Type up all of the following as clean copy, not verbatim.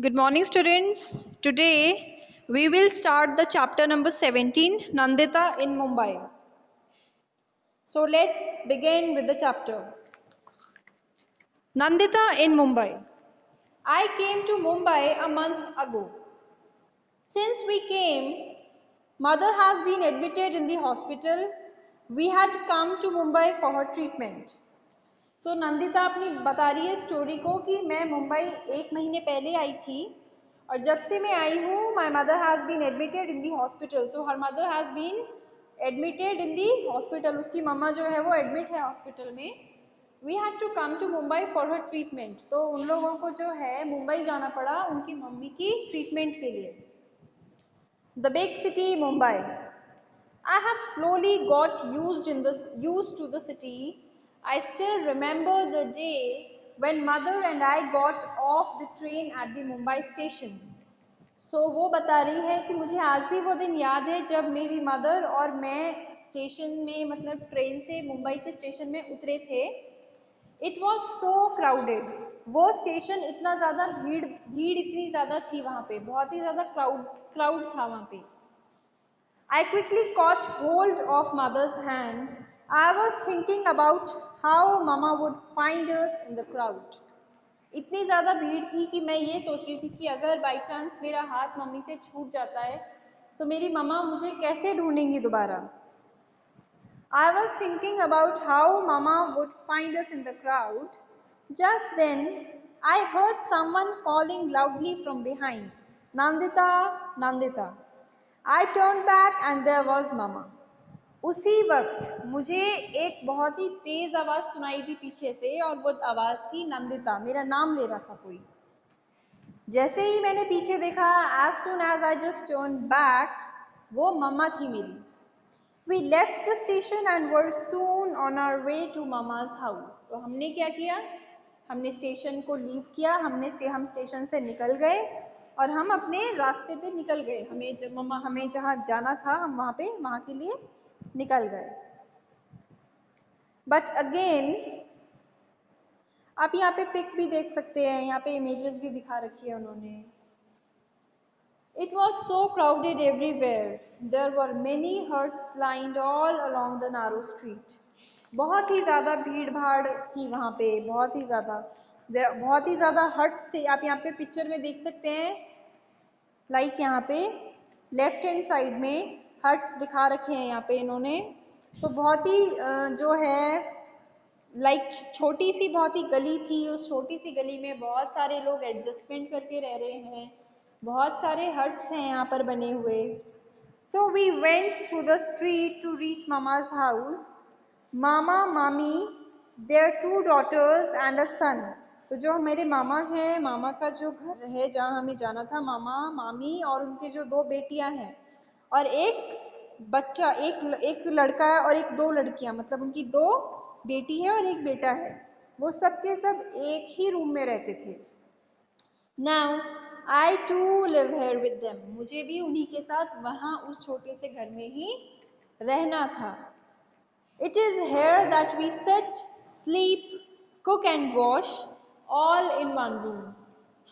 Good morning, students. Today we will start the chapter number 17, Nandita in Mumbai. So let's begin with the chapter. Nandita in Mumbai. I came to Mumbai a month ago. Since we came, mother has been admitted in the hospital. We had come to Mumbai for her treatment. सो नंदिता अपनी बता रही है story को कि मैं मुंबई 1 महीने पहले आई थी और जब से मैं आई हूँ my mother has been admitted in the hospital. So her mother has been admitted in the hospital. उसकी मम्मा जो है वो एडमिट है हॉस्पिटल में. We had to come to Mumbai for her treatment. तो उन लोगों को जो है मुंबई जाना पड़ा उनकी मम्मी की ट्रीटमेंट के लिए. The big city Mumbai. I have slowly got used to the city. I still remember the day when mother and I got off the train at the Mumbai station. So वो बता रही है कि मुझे आज भी वो दिन याद है जब मेरी मदर और मैं स्टेशन में मतलब ट्रेन से मुंबई के स्टेशन में उतरे थे. It was so crowded. वो स्टेशन इतना ज़्यादा भीड़ इतनी ज़्यादा थी वहाँ पे, बहुत ही ज़्यादा क्राउड था वहाँ पे. I quickly caught hold of mother's hand. I was thinking about how mama would find us in the crowd. इतनी ज़्यादा भीड़ थी कि मैं ये सोच रही थी कि अगर बाई चांस मेरा हाथ मम्मी से छूट जाता है तो मेरी मम्मा मुझे कैसे ढूंढेंगी दोबारा. I was thinking about how mama would find us in the crowd. Just then, I heard someone calling loudly from behind, Nandita, Nandita. I turned back and there was mama. उसी वक्त मुझे एक बहुत ही तेज आवाज़ सुनाई दी पीछे से और वो आवाज़ थी नंदिता. मेरा नाम ले रहा था कोई. जैसे ही मैंने पीछे देखा, as soon as I just turned back, वो मम्मा थी मेरी. We left the station and were soon on our way to mama's house. तो हमने क्या किया, हमने स्टेशन को लीव किया, हम स्टेशन से निकल गए और हम अपने रास्ते पे निकल गए. हमें जहाँ जाना था हम वहाँ के लिए निकल गए. बट अगेन आप यहाँ पे पिक भी देख सकते हैं, यहाँ पे इमेजेस भी दिखा रखी है उन्होंने. It was so crowded everywhere. There were many huts lined all along the narrow street. बहुत ही ज़्यादा भीड़ भाड़ थी वहाँ पे, बहुत ही ज़्यादा हट्स थे. आप यहाँ पे पिक्चर में देख सकते हैं, लाइक यहाँ पे लेफ्ट हैंड साइड में हट्स दिखा रखे हैं यहाँ पे इन्होंने. तो बहुत ही जो है लाइक छोटी सी बहुत ही गली थी. उस छोटी सी गली में बहुत सारे लोग एडजस्टमेंट करके रह रहे हैं. बहुत सारे हट्स हैं यहाँ पर बने हुए. So we went through the street to reach मामाज हाउस. मामा मामी, their 2 daughters and a son. तो जो मेरे मामा हैं, मामा का जो घर है जहाँ हमें जाना था, मामा मामी और उनके जो 2 बेटियाँ हैं और एक बच्चा, एक लड़का है और 2 लड़कियाँ, मतलब उनकी 2 बेटी है और 1 बेटा है. वो सब के सब एक ही रूम में रहते थे. Now I too live here with them. मुझे भी उन्हीं के साथ वहाँ उस छोटे से घर में ही रहना था. It is here that we sit, sleep, cook and wash all in one room.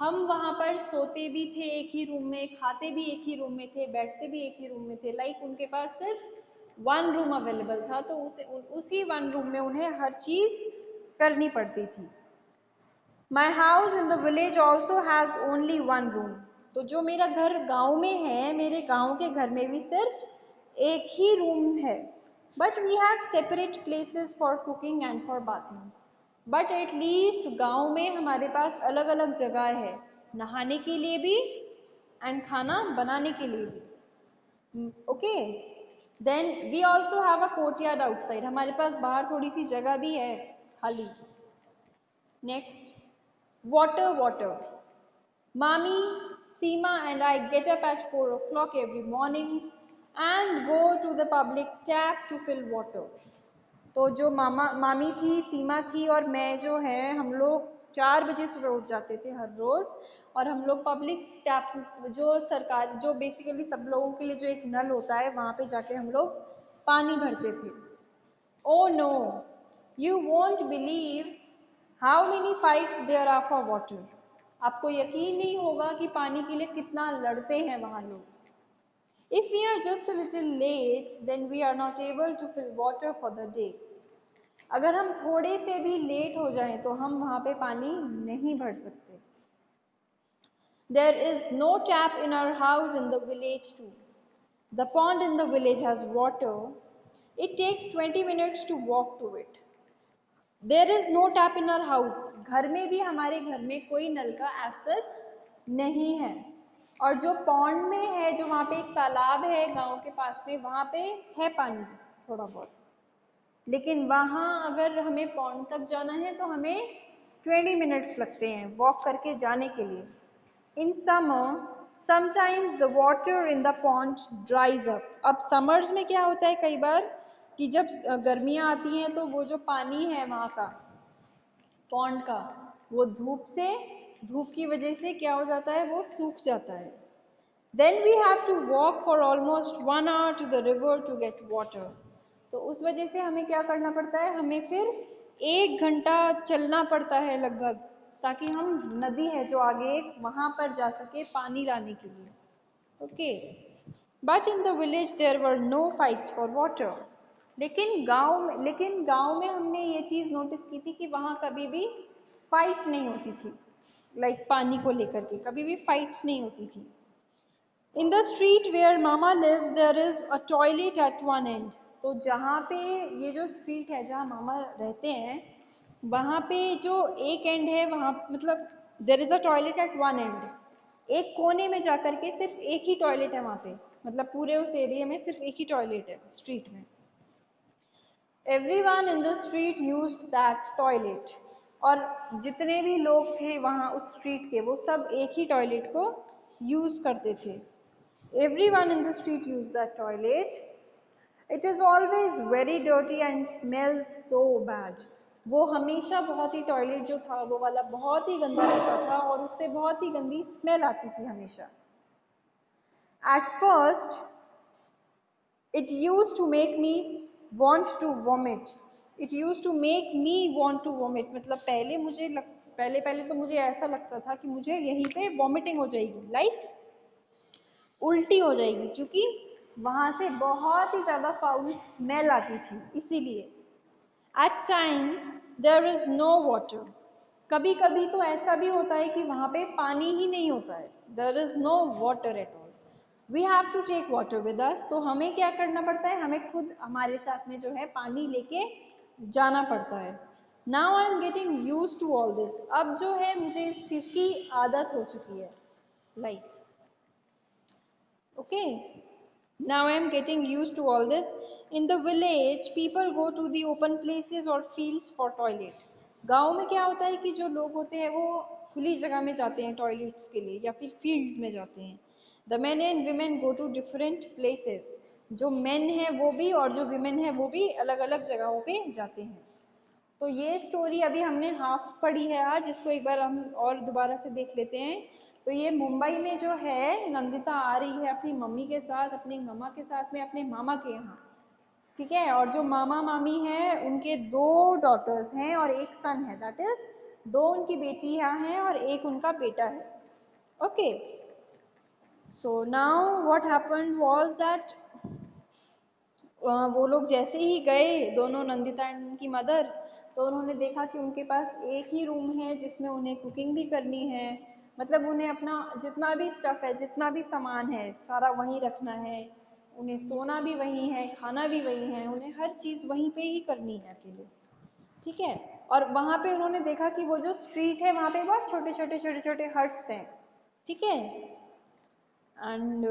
हम वहाँ पर सोते भी थे एक ही रूम में, खाते भी एक ही रूम में थे, बैठते भी एक ही रूम में थे. लाइक उनके पास सिर्फ 1 रूम अवेलेबल था, तो उसी 1 रूम में उन्हें हर चीज़ करनी पड़ती थी. My house in the village also has only 1 room. तो जो मेरा घर गांव में है, मेरे गांव के घर में भी सिर्फ एक ही रूम है. But we have separate places for cooking and for bathing. But at least गांव में हमारे पास अलग अलग जगह है, नहाने के लिए भी and खाना बनाने के लिए भी. Okay. Then we also have a courtyard outside. हमारे पास बाहर थोड़ी सी जगह भी है खाली. Next. Water. Mommy, Seema and I get up at 4 o'clock every morning and go to the public tap to fill water. तो जो मामी थी, सीमा थी और मैं जो है, हम लोग 4 बजे सुबह उठ जाते थे हर रोज़ और हम लोग पब्लिक टैप, जो सरकार, जो बेसिकली सब लोगों के लिए जो एक नल होता है, वहाँ पे जाके हम लोग पानी भरते थे. Oh no, you won't believe how many fights there are for water. आपको यकीन नहीं होगा कि पानी के लिए कितना लड़ते हैं वहाँ लोग। If we are just a little late, then we are not able to fill water for the day. अगर हम थोड़े से भी लेट हो जाएं तो हम वहाँ पे पानी नहीं भर सकते। There is no tap in our house in the village too. The pond in the village has water. It takes 20 minutes to walk to it. There is no tap in our house. घर में भी हमारे घर में कोई नल का as such नहीं है। और जो पॉन्ड में है, जो वहाँ पे एक तालाब है गांव के पास में, वहाँ पे है पानी थोड़ा बहुत, लेकिन वहाँ अगर हमें पॉन्ड तक जाना है तो हमें 20 मिनट्स लगते हैं वॉक करके जाने के लिए। In summer sometimes the water in the pond ड्राइज up. अब समर्स में क्या होता है कई बार कि जब गर्मियाँ आती हैं तो वो जो पानी है वहाँ का पॉन्ड का, वो धूप की वजह से क्या हो जाता है, वो सूख जाता है। Then we have to walk for almost 1 hour to the river to get water. तो उस वजह से हमें क्या करना पड़ता है, हमें फिर 1 घंटा चलना पड़ता है लगभग, ताकि हम नदी है जो आगे वहाँ पर जा सके पानी लाने के लिए। Okay, but in the village there were no fights for water. लेकिन गांव में हमने ये चीज़ नोटिस की थी कि वहाँ कभी भी फाइट नहीं होती थी, पानी को लेकर के कभी भी फाइट्स नहीं होती थी। In the street where Mama lives, there is a toilet at one end. तो जहाँ पे ये जो स्ट्रीट है जहाँ मामा रहते हैं, वहाँ पे जो एक एंड है वहाँ मतलब there is a toilet at one end. एक कोने में जाकर के सिर्फ एक ही टॉयलेट है वहाँ पे, मतलब पूरे उस एरिया में सिर्फ एक ही टॉयलेट है स्ट्रीट में। Everyone in the street used that toilet. और जितने भी लोग थे वहाँ उस स्ट्रीट के, वो सब एक ही टॉयलेट को यूज़ करते थे। Everyone in the street used that toilet. It is always very dirty and smells so bad. वो हमेशा बहुत ही टॉयलेट जो था वो वाला बहुत ही गंदा रहता था और उससे बहुत ही गंदी स्मेल आती थी हमेशा। At first, it used to make me want to vomit. It used to make me want to vomit. मतलब पहले तो मुझे ऐसा लगता था कि मुझे यहीं पे वॉमिटिंग हो जाएगी, उल्टी हो जाएगी, क्योंकि वहाँ से बहुत ही ज़्यादा फाउल स्मेल आती थी। इसीलिए at times there is no water. कभी कभी तो ऐसा भी होता है कि वहाँ पे पानी ही नहीं होता है, there is no water at all. We have to take water with us. तो हमें क्या करना पड़ता है, हमें खुद हमारे साथ में जो है पानी लेके जाना पड़ता है। Now I am getting use to all this. अब जो है मुझे इस चीज़ की आदत हो चुकी है, Okay, now I am getting used to all this. In the village, people go to the open places or fields for toilet. गांव में क्या होता है कि जो लोग होते हैं वो खुली जगह में जाते हैं टॉयलेट्स के लिए या फिर फील्ड्स में जाते हैं। The men and women go to different places. जो men हैं वो भी और जो women हैं वो भी अलग अलग जगहों पे जाते हैं। तो ये स्टोरी अभी हमने हाफ पढ़ी है आज, इसको एक बार हम और दोबारा से देख लेते हैं। तो ये मुंबई में जो है नंदिता आ रही है अपनी मम्मी के साथ, अपनी मम्मा के साथ में, अपने मामा के यहाँ, ठीक है। और जो मामा मामी हैं उनके 2 डॉटर्स हैं और एक सन है, दैट इज 2 उनकी बेटी यहाँ हैं और एक उनका बेटा है। Okay, so now what happened was that वो लोग जैसे ही गए दोनों, नंदिता एंड उनकी मदर, तो उन्होंने देखा कि उनके पास एक ही रूम है जिसमें उन्हें कुकिंग भी करनी है, मतलब उन्हें अपना जितना भी स्टफ़ है, जितना भी सामान है, सारा वहीं रखना है, उन्हें सोना भी वहीं है, खाना भी वहीं है, उन्हें हर चीज़ वहीं पे ही करनी है अकेले, ठीक है। और वहाँ पे उन्होंने देखा कि वो जो स्ट्रीट है वहाँ पे बहुत छोटे छोटे हट्स हैं, ठीक है। एंड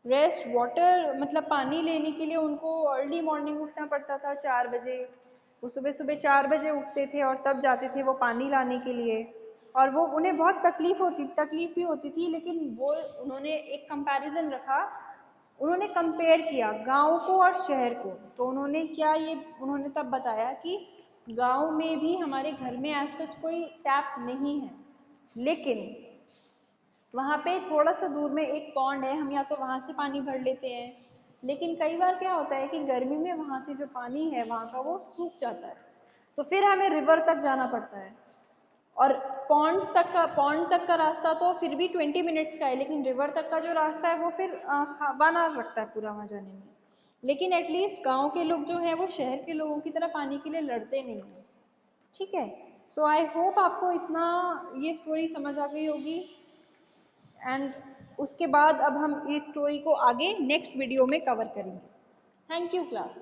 रेस्ट वाटर मतलब पानी लेने के लिए उनको अर्ली मॉर्निंग उठना पड़ता था 4 बजे। वो सुबह सुबह 4 बजे उठते थे और तब जाते थे वो पानी लाने के लिए, और वो उन्हें बहुत तकलीफ भी होती थी, लेकिन वो उन्होंने एक कंपैरिजन रखा, उन्होंने कंपेयर किया गांव को और शहर को। तो उन्होंने तब बताया कि गांव में भी हमारे घर में ऐसा सच कोई टैप नहीं है, लेकिन वहाँ पे थोड़ा सा दूर में एक पॉन्ड है, हम या तो वहाँ से पानी भर लेते हैं, लेकिन कई बार क्या होता है कि गर्मी में वहाँ से जो पानी है वहाँ का वो सूख जाता है, तो फिर हमें रिवर तक जाना पड़ता है। और पॉन्ड तक का रास्ता तो फिर भी 20 मिनट्स का है, लेकिन रिवर तक का जो रास्ता है वो फिर 1 आवर लगता है पूरा वहाँ जाने में। लेकिन एटलीस्ट गांव के लोग जो हैं वो शहर के लोगों की तरह पानी के लिए लड़ते नहीं हैं। ठीक है, सो आई होप आपको इतना ये स्टोरी समझ आ गई होगी। एंड उसके बाद अब हम इस स्टोरी को आगे नेक्स्ट वीडियो में कवर करेंगे। Thank you class.